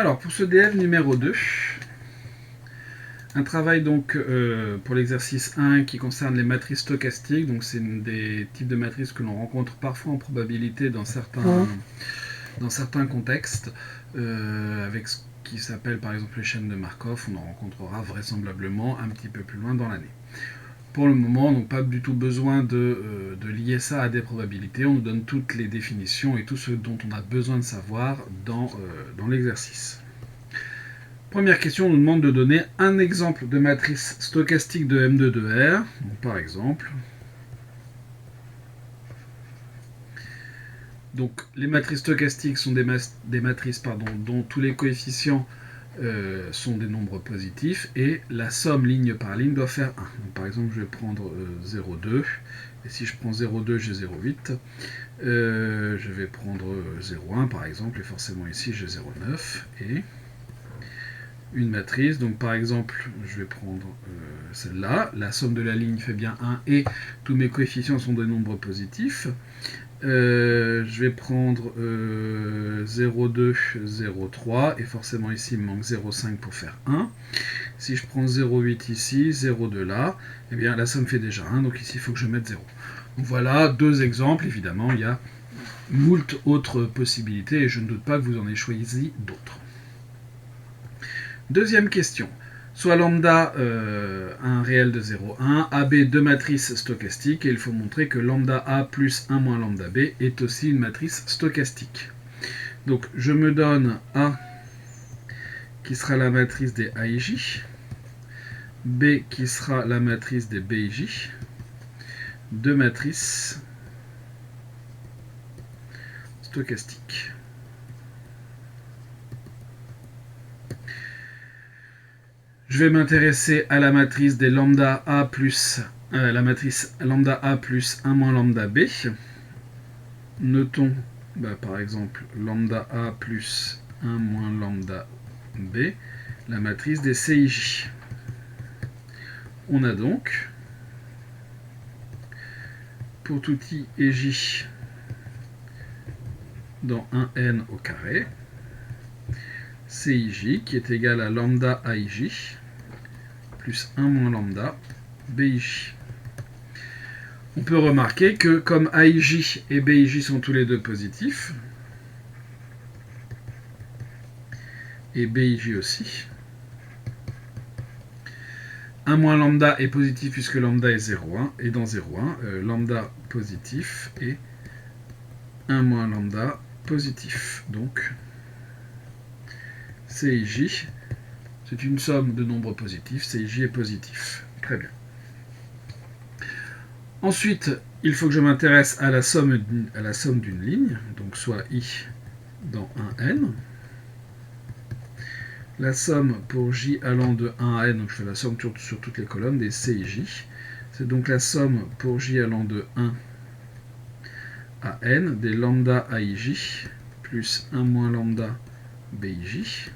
Alors, pour ce DF numéro 2, un travail donc pour l'exercice 1 qui concerne les matrices stochastiques. Donc, c'est des types de matrices que l'on rencontre parfois en probabilité dans certains contextes, avec ce qui s'appelle par exemple les chaînes de Markov. On en rencontrera vraisemblablement un petit peu plus loin dans l'année. Pour le moment, donc pas du tout besoin de lier ça à des probabilités. On nous donne toutes les définitions et tout ce dont on a besoin de savoir dans l'exercice. Première question, on nous demande de donner un exemple de matrice stochastique de M2 de R. Donc, par exemple, donc, les matrices stochastiques sont des matrices dont tous les coefficients sont des nombres positifs et la somme ligne par ligne doit faire 1. Donc, par exemple, je vais prendre 0,2 et si je prends 0,2, j'ai 0,8. Je vais prendre 0,1 par exemple et forcément ici j'ai 0,9 et une matrice. Donc par exemple, je vais prendre celle-là. La somme de la ligne fait bien 1 et tous mes coefficients sont des nombres positifs. Je vais prendre 0,2, 0,3 et forcément ici il me manque 0,5 pour faire 1. Si je prends 0,8 ici, 0,2 là, eh bien la somme fait déjà 1, donc ici il faut que je mette 0. Donc voilà deux exemples, évidemment il y a moult autres possibilités et je ne doute pas que vous en ayez choisi d'autres. Deuxième question. Soit lambda un réel de 0,1, AB deux matrices stochastiques, et il faut montrer que lambda A plus 1 moins lambda B est aussi une matrice stochastique. Donc je me donne A qui sera la matrice des AIJ, B qui sera la matrice des BIJ, deux matrices stochastiques. Je vais m'intéresser à la matrice des lambda A plus la matrice lambda A plus 1 moins lambda B. Notons par exemple lambda A plus 1 moins lambda B, la matrice des CIJ. On a donc pour tout I et J dans 1n au carré, CIJ qui est égal à lambda AIJ plus 1 moins lambda BIJ. On peut remarquer que comme AIJ et BIJ sont tous les deux positifs, et BIJ aussi, 1 moins lambda est positif puisque lambda est 0,1, et dans 0,1, lambda positif et 1 moins lambda positif. Donc, CIJ, c'est une somme de nombres positifs, CIJ est positif. Très bien. Ensuite, il faut que je m'intéresse à la somme d'une ligne, donc soit I dans 1n. La somme pour J allant de 1 à n, donc je fais la somme sur toutes les colonnes des CIJ. C'est donc la somme pour J allant de 1 à n des lambda AIJ plus 1 moins lambda BIJ.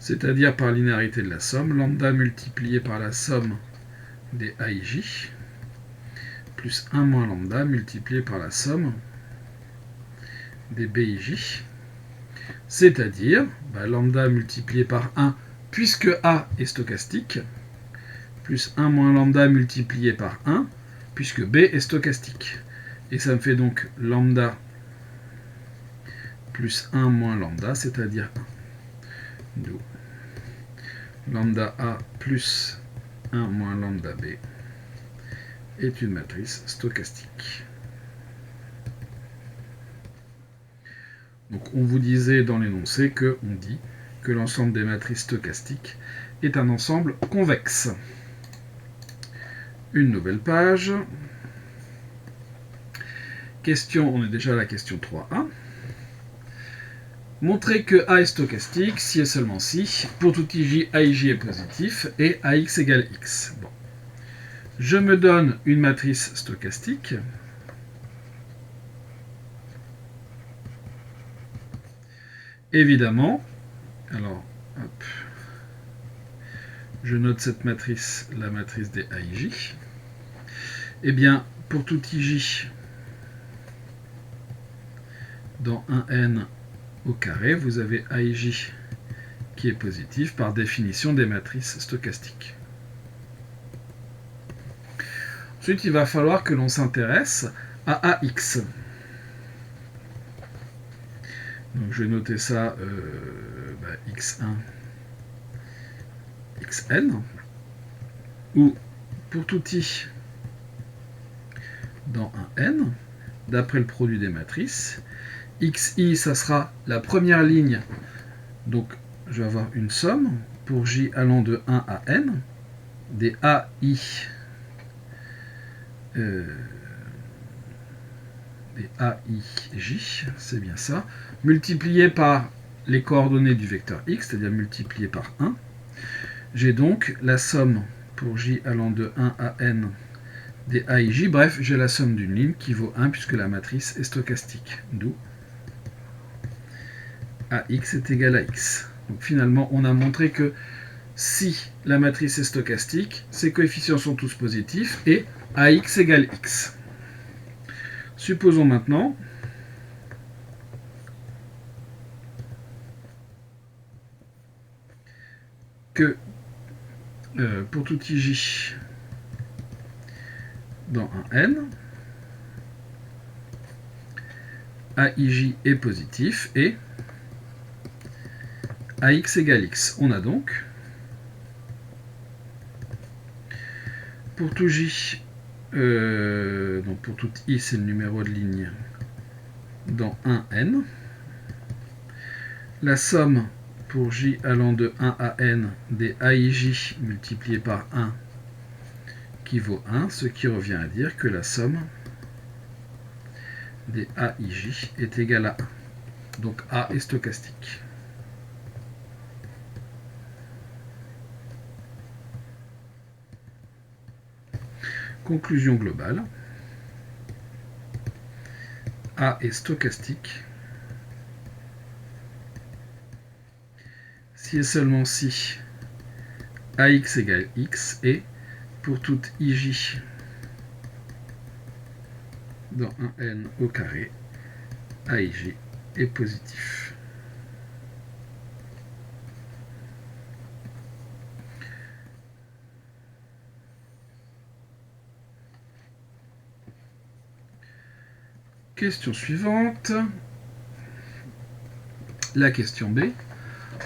C'est-à-dire par linéarité de la somme, lambda multiplié par la somme des AIJ plus 1 moins lambda multiplié par la somme des BIJ. C'est-à-dire lambda multiplié par 1 puisque A est stochastique, plus 1 moins lambda multiplié par 1 puisque B est stochastique. Et ça me fait donc lambda plus 1 moins lambda, c'est-à-dire 1. D'où lambda A plus 1 moins lambda B est une matrice stochastique. Donc on vous disait dans l'énoncé qu'on dit que l'ensemble des matrices stochastiques est un ensemble convexe. Une nouvelle page. Question, on est déjà à la question 3a. Montrer que A est stochastique si et seulement si, pour tout IJ, AIJ est positif et AX égale X. Bon. Je me donne une matrice stochastique. Évidemment, alors, hop, je note cette matrice, la matrice des AIJ. Eh bien, pour tout IJ, dans 1n au carré, vous avez AIJ qui est positif par définition des matrices stochastiques. Ensuite, il va falloir que l'on s'intéresse à AX. Donc, je vais noter ça x1, xn, où pour tout i dans un n, d'après le produit des matrices, xi, ça sera la première ligne, donc je vais avoir une somme pour j allant de 1 à n, des ai, des aij, c'est bien ça, multiplié par les coordonnées du vecteur x, c'est-à-dire multiplié par 1. J'ai donc la somme pour j allant de 1 à n des aij, bref, j'ai la somme d'une ligne qui vaut 1 puisque la matrice est stochastique, d'où ax est égal à x. Donc finalement, on a montré que si la matrice est stochastique, ses coefficients sont tous positifs et ax égale x. Supposons maintenant que pour tout ij dans un n, aij est positif et ax égale x. On a donc pour tout j, donc pour tout i c'est le numéro de ligne dans un n, la somme pour j allant de 1 à n des aij multiplié par 1 qui vaut 1, ce qui revient à dire que la somme des aij est égale à 1. Donc A est stochastique. Conclusion globale. A est stochastique si et seulement si ax égale x et pour toute ij dans un n au carré, aij est positif. Question suivante. La question B.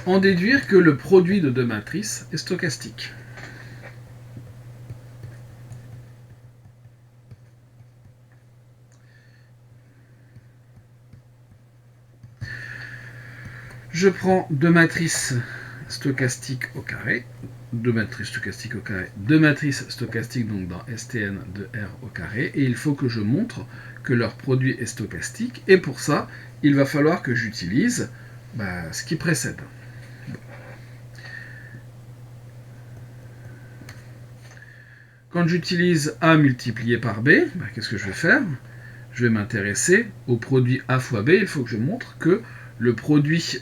En déduire que le produit de deux matrices est stochastique. Je prends deux matrices stochastiques au carré, deux matrices stochastiques au carré, deux matrices stochastiques donc dans STN de R au carré, et il faut que je montre que leur produit est stochastique, et pour ça, il va falloir que j'utilise ce qui précède. Quand j'utilise A multiplié par B, qu'est-ce que je vais faire? Je vais m'intéresser au produit A fois B. Il faut que je montre que le produit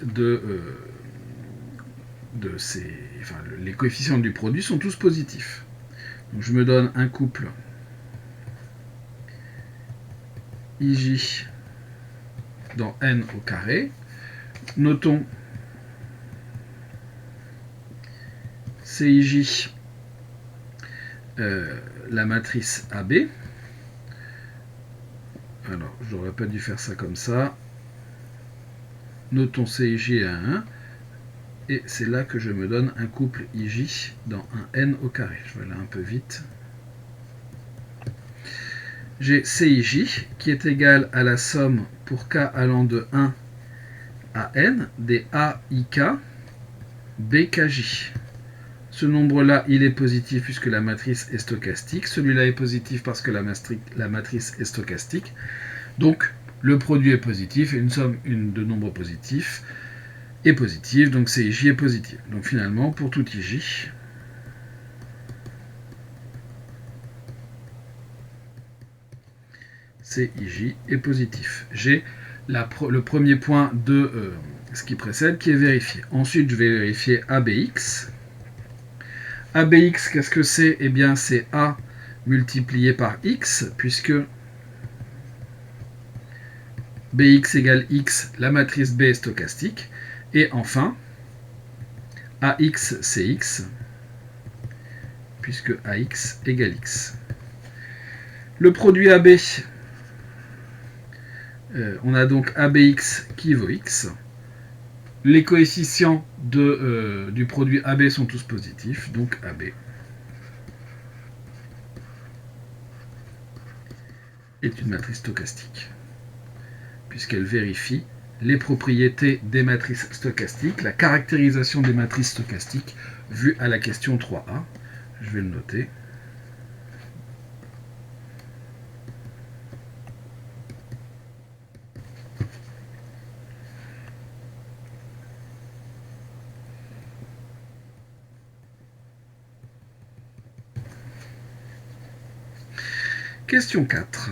les coefficients du produit sont tous positifs. Donc je me donne un couple IJ dans N au carré. Notons CIJ, la matrice AB. Alors, j'aurais pas dû faire ça comme ça. Notons CIJ à 1. Et c'est là que je me donne un couple IJ dans un N au carré. Je vais aller un peu vite. J'ai CIJ qui est égal à la somme pour K allant de 1 à N des AIK BKJ. Ce nombre-là, il est positif puisque la matrice est stochastique. Celui-là est positif parce que la matrice est stochastique. Donc, le produit est positif et une somme de nombres positifs est positive. Donc, CIJ est positif. Donc, finalement, pour tout IJ, CIJ est positif. J'ai le premier point de ce qui précède qui est vérifié. Ensuite, je vais vérifier ABX. ABX, qu'est-ce que c'est? Eh bien, c'est A multiplié par X, puisque Bx égale x, la matrice B est stochastique. Et enfin, Ax c'est x, puisque Ax égale x. Le produit AB, on a donc ABX qui vaut x. Les coefficients du produit AB sont tous positifs, donc AB est une matrice stochastique, puisqu'elle vérifie les propriétés des matrices stochastiques, la caractérisation des matrices stochastiques vue à la question 3a. Je vais le noter. Question 4.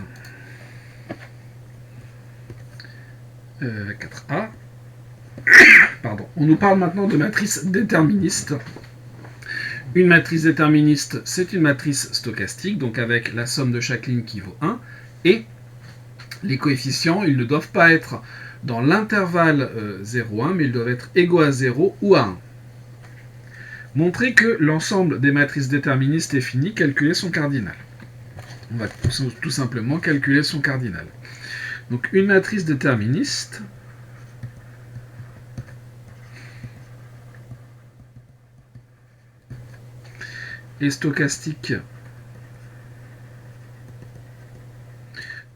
4a. Pardon. On nous parle maintenant de matrice déterministe. Une matrice déterministe, c'est une matrice stochastique, donc avec la somme de chaque ligne qui vaut 1, et les coefficients, ils ne doivent pas être dans l'intervalle 0,1, mais ils doivent être égaux à 0 ou à 1. Montrer que l'ensemble des matrices déterministes est fini, calculer son cardinal. On va tout simplement calculer son cardinal. Donc une matrice déterministe est stochastique.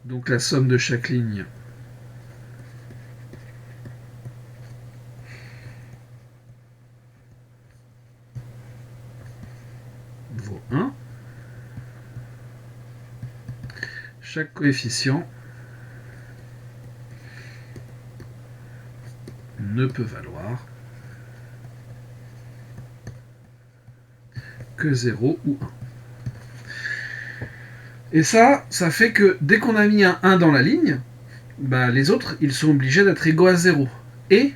Donc la somme de chaque ligne vaut 1. Chaque coefficient ne peut valoir que 0 ou 1. Et ça fait que dès qu'on a mis un 1 dans la ligne, les autres, ils sont obligés d'être égaux à 0. Et,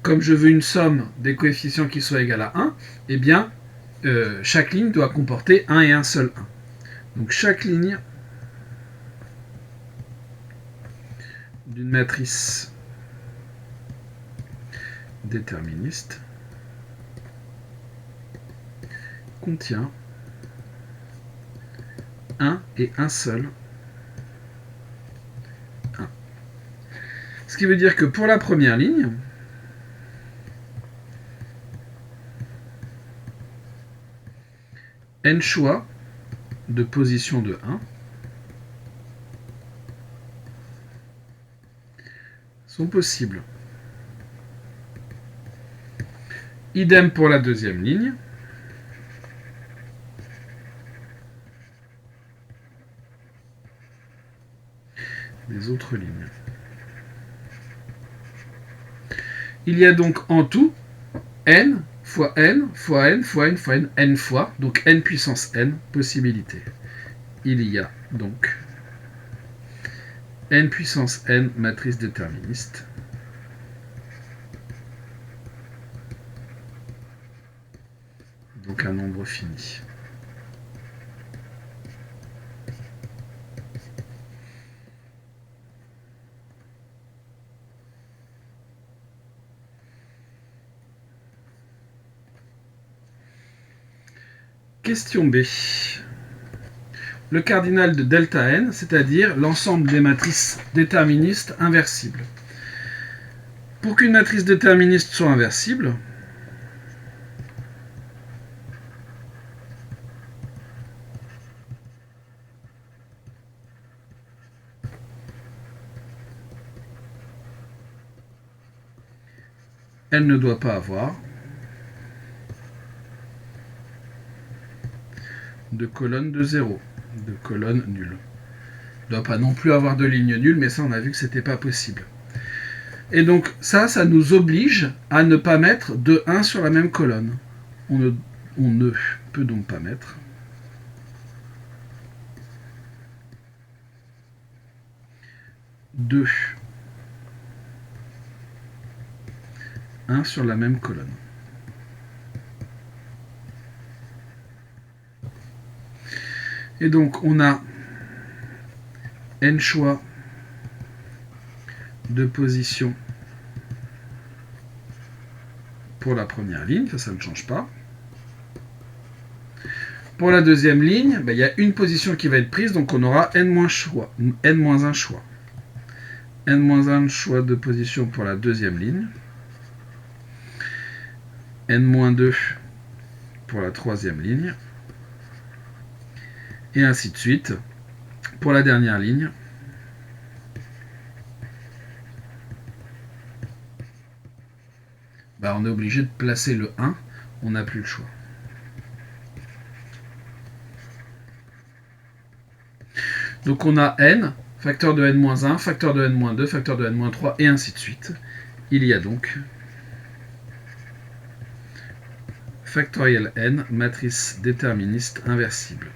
comme je veux une somme des coefficients qui soit égale à 1, eh bien, chaque ligne doit comporter un et un seul 1. Donc chaque ligne d'une matrice déterministe contient un et un seul 1. Ce qui veut dire que pour la première ligne, n choix de position de 1 sont possibles. Idem pour la deuxième ligne. Les autres lignes. Il y a donc en tout n fois n fois n fois n fois n, n fois, donc n puissance n possibilités. Il y a donc n puissance n matrice déterministe. Donc un nombre fini. Question B. Le cardinal de delta n, c'est-à-dire l'ensemble des matrices déterministes inversibles. Pour qu'une matrice déterministe soit inversible, elle ne doit pas avoir de colonne de 0, de colonne nulle. Elle ne doit pas non plus avoir de ligne nulle, mais ça on a vu que c'était pas possible. Et donc ça nous oblige à ne pas mettre de 1 sur la même colonne. On ne peut donc pas mettre deux 1 sur la même colonne. Et donc on a n choix de position pour la première ligne, ça ne change pas. Pour la deuxième ligne, il y a une position qui va être prise, donc on aura n-1 choix. n-1 choix de position pour la deuxième ligne. n-2 pour la troisième ligne. Et ainsi de suite pour la dernière ligne. On est obligé de placer le 1, on n'a plus le choix. Donc on a n, facteur de n-1, facteur de n-2, facteur de n-3, et ainsi de suite. Il y a donc factoriel n, matrice déterministe inversible.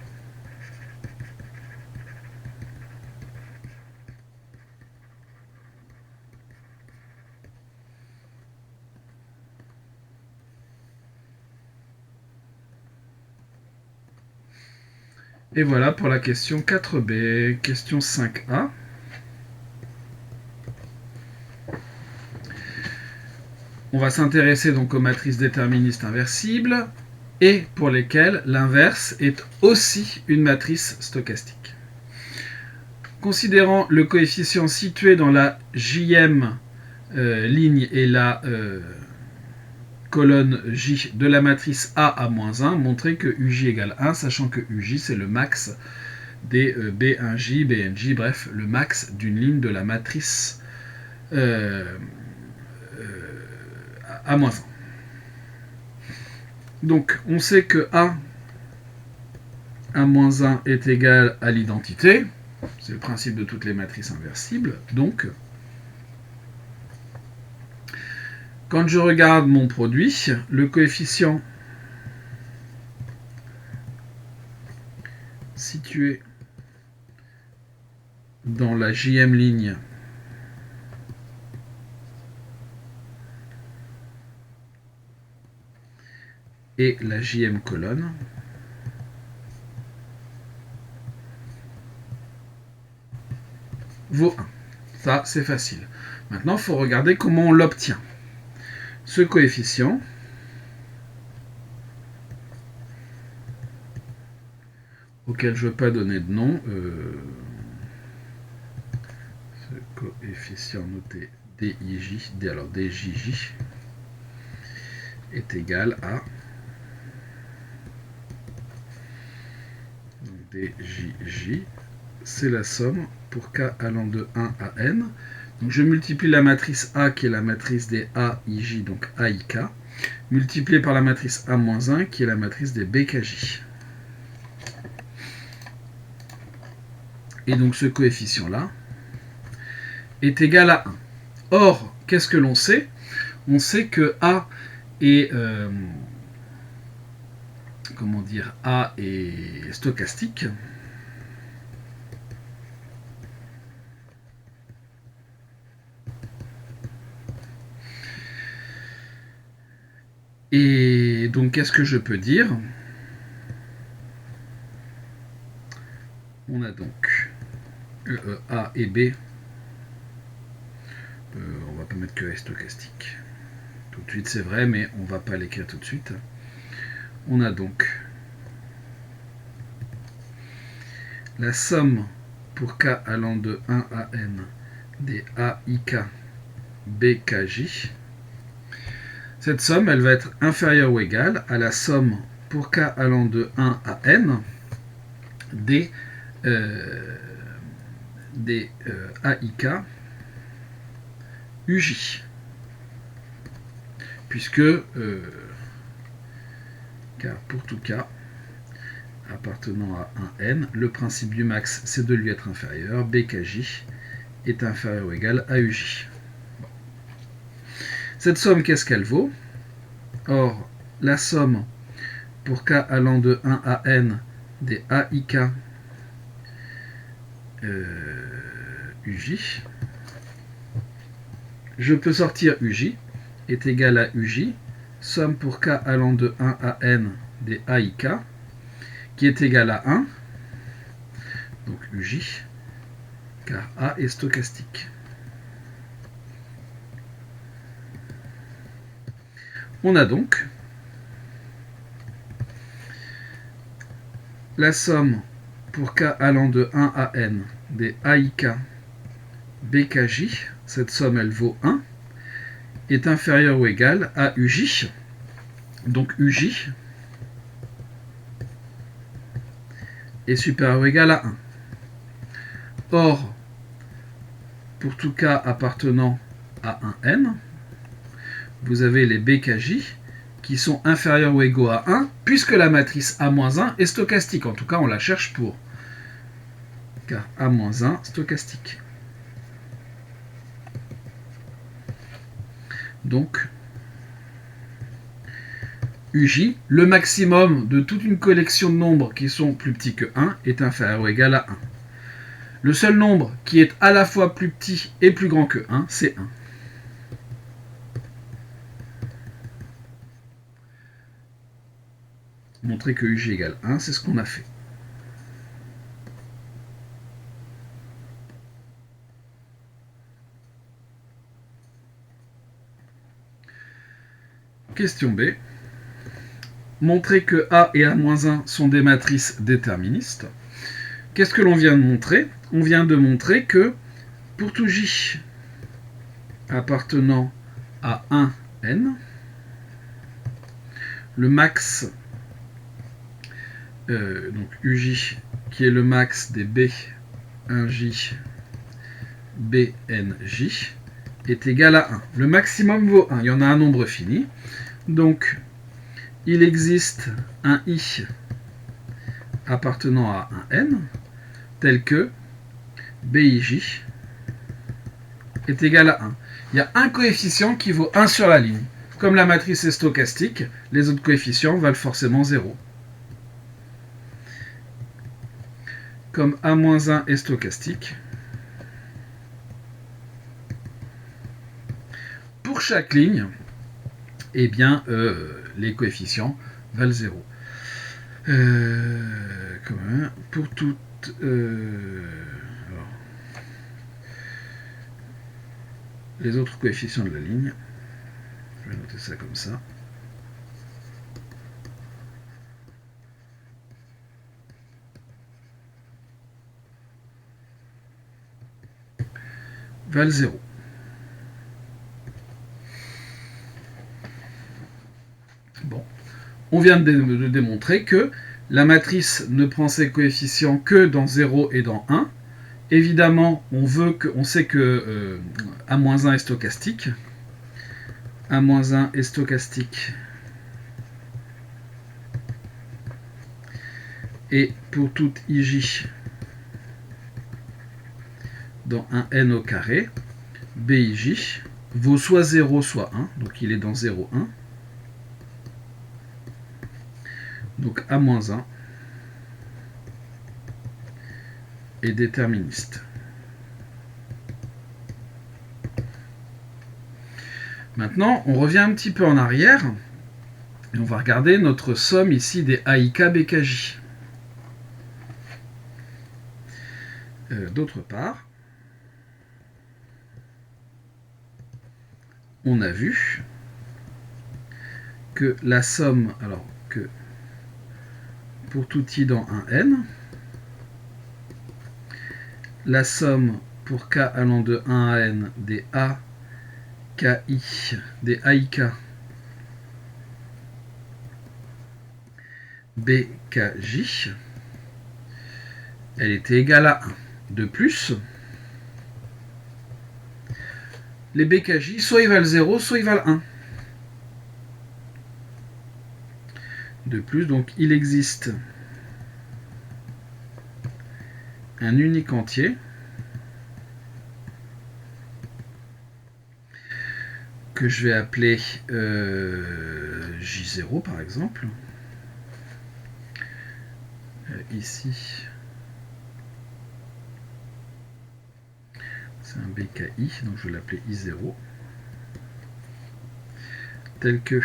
Et voilà pour la question 4b. Question 5a. On va s'intéresser donc aux matrices déterministes inversibles et pour lesquelles l'inverse est aussi une matrice stochastique. Considérant le coefficient situé dans la jème ligne et la colonne J de la matrice A à moins 1, montrer que Uj égale 1, sachant que Uj c'est le max des B1J, BNJ, bref, le max d'une ligne de la matrice à moins 1. Donc on sait que A à moins 1 est égal à l'identité, c'est le principe de toutes les matrices inversibles, donc quand je regarde mon produit, le coefficient situé dans la jème ligne et la jème colonne vaut 1. Ça, c'est facile. Maintenant, il faut regarder comment on l'obtient. Ce coefficient auquel je ne veux pas donner de nom, ce coefficient noté DIJ, alors DJJ est égal à DJJ, c'est la somme pour k allant de 1 à n. Donc je multiplie la matrice A qui est la matrice des AIJ, donc AIK, multiplié par la matrice A-1 qui est la matrice des BKJ. Et donc ce coefficient-là est égal à 1. Or, qu'est-ce que l'on sait? On sait que A est, A est stochastique. Et donc, qu'est-ce que je peux dire? On a donc A et B. On va pas mettre que A stochastique. Tout de suite, c'est vrai, mais on va pas l'écrire tout de suite. On a donc la somme pour k allant de 1 à n des AIK BKJ. Cette somme, elle va être inférieure ou égale à la somme pour k allant de 1 à n des AIK UJ. Puisque, car pour tout k appartenant à un n, le principe du max, c'est de lui être inférieur. BKJ est inférieur ou égal à UJ. Bon. Cette somme, qu'est-ce qu'elle vaut? Or, la somme pour k allant de 1 à n des AIK UJ, je peux sortir UJ, est égal à UJ, somme pour k allant de 1 à n des AIK, qui est égal à 1, donc UJ, car A est stochastique. On a donc la somme pour k allant de 1 à n des aik bkj, cette somme elle vaut 1, est inférieure ou égale à uj, donc uj est supérieur ou égal à 1. Or, pour tout k appartenant à un n, vous avez les bkj qui sont inférieurs ou égaux à 1, puisque la matrice A-1 est stochastique. En tout cas, on la cherche pour. Car A-1 stochastique. Donc, uj, le maximum de toute une collection de nombres qui sont plus petits que 1, est inférieur ou égal à 1. Le seul nombre qui est à la fois plus petit et plus grand que 1, c'est 1. Montrer que uj égale 1, c'est ce qu'on a fait. Question B. Montrer que A et A-1 sont des matrices déterministes. Qu'est-ce que l'on vient de montrer? On vient de montrer que pour tout j appartenant à 1n, le max, donc uj, qui est le max des b1j, bnj, est égal à 1. Le maximum vaut 1. Il y en a un nombre fini. Donc, il existe un i appartenant à un n, tel que bij est égal à 1. Il y a un coefficient qui vaut 1 sur la ligne. Comme la matrice est stochastique, les autres coefficients valent forcément 0. Comme A-1 est stochastique, pour chaque ligne, eh bien, les coefficients valent 0. Pour toutes... les autres coefficients de la ligne, je vais noter ça comme ça. Valent 0. Bon. On vient de démontrer que la matrice ne prend ses coefficients que dans 0 et dans 1. Évidemment, on sait que A-1 est stochastique. A-1 est stochastique. Et pour toute ij dans un n au carré, bij vaut soit 0, soit 1. Donc il est dans 0, 1. Donc A-1 est déterministe. Maintenant, on revient un petit peu en arrière et on va regarder notre somme ici des aik bkj. D'autre part, on a vu que la somme, alors que pour tout i dans un n, la somme pour k allant de 1 à n des des aik bkj, elle était égale à 1. De plus, les bkj, soit ils valent 0, soit ils valent 1. De plus, donc il existe un unique entier que je vais appeler J0 par exemple. Ici, c'est un BKI, donc je vais l'appeler I0, tel que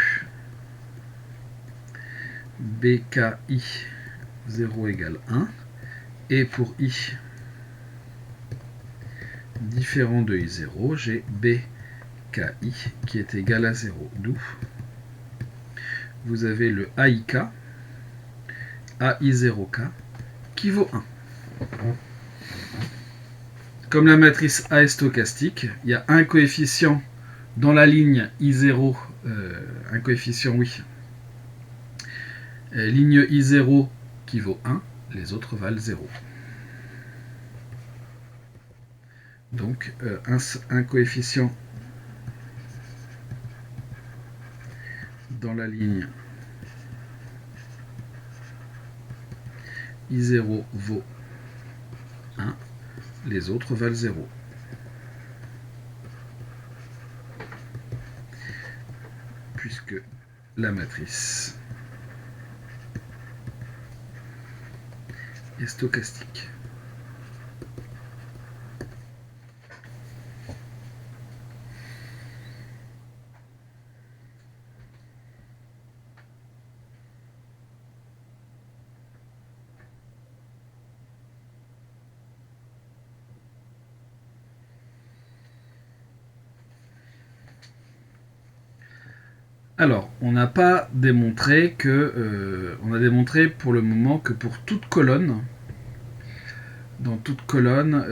BKI 0 égale 1, et pour I différent de I0, j'ai BKI qui est égal à 0, d'où vous avez le AIK, AI0K, qui vaut 1. Comme la matrice A est stochastique, il y a un coefficient dans la ligne I0, un coefficient, oui, ligne I0 qui vaut 1, les autres valent 0. Donc un coefficient dans la ligne I0 vaut 1, les autres valent 0. Puisque la matrice est stochastique. Alors, on n'a pas démontré que... on a démontré pour le moment que pour toute colonne, dans toute colonne,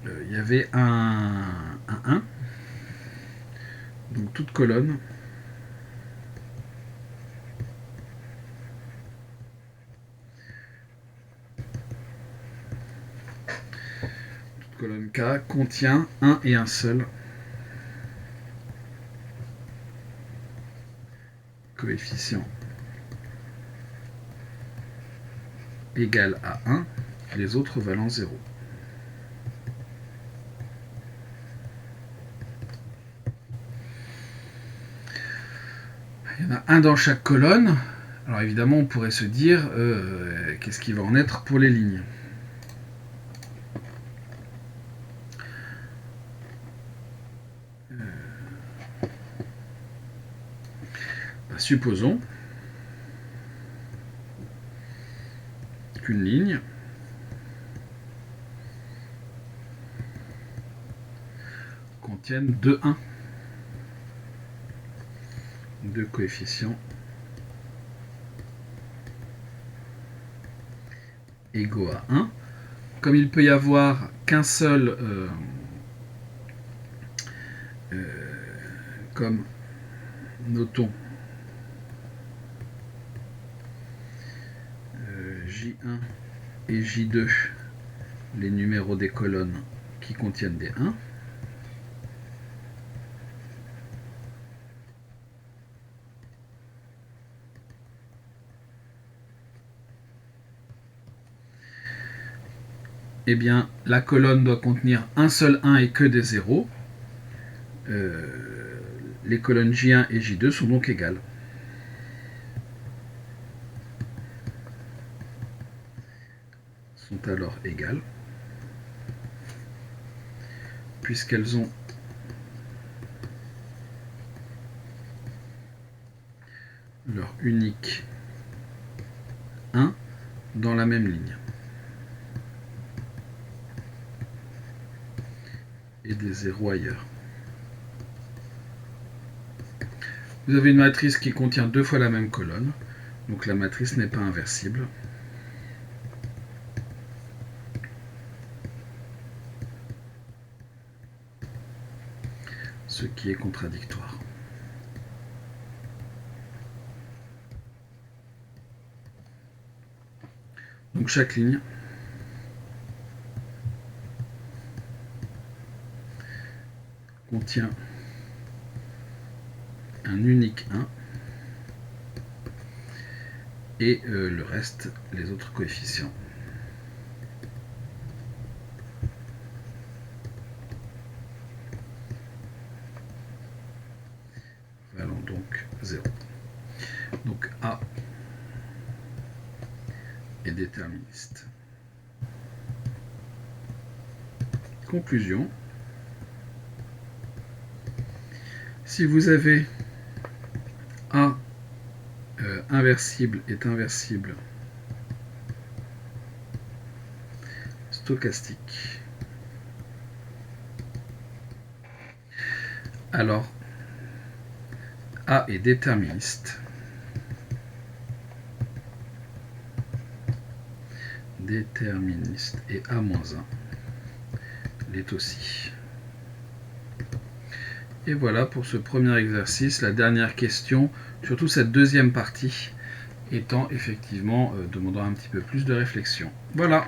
il y avait un 1. Donc toute colonne. Toute colonne K contient un et un seul coefficient égal à 1, les autres valant 0. Il y en a un dans chaque colonne. Alors évidemment, on pourrait se dire, qu'est-ce qui va en être pour les lignes? Supposons qu'une ligne contienne deux 1, deux coefficients égaux à 1. Comme il peut y avoir qu'un seul, comme notons J1 et J2, les numéros des colonnes qui contiennent des 1. Eh bien, la colonne doit contenir un seul 1 et que des 0. Les colonnes J1 et J2 sont donc égales. Sont alors égales, puisqu'elles ont leur unique 1 dans la même ligne. Et des 0 ailleurs. Vous avez une matrice qui contient deux fois la même colonne, donc la matrice n'est pas inversible. Ce qui est contradictoire. Donc chaque ligne contient un unique 1 et le reste, les autres coefficients. Valant donc 0. Donc A est déterministe. Conclusion. Si vous avez A inversible est inversible stochastique, alors A est déterministe. Déterministe et A-1 l'est aussi. Et voilà pour ce premier exercice, la dernière question, surtout cette deuxième partie, étant effectivement demandant un petit peu plus de réflexion. Voilà.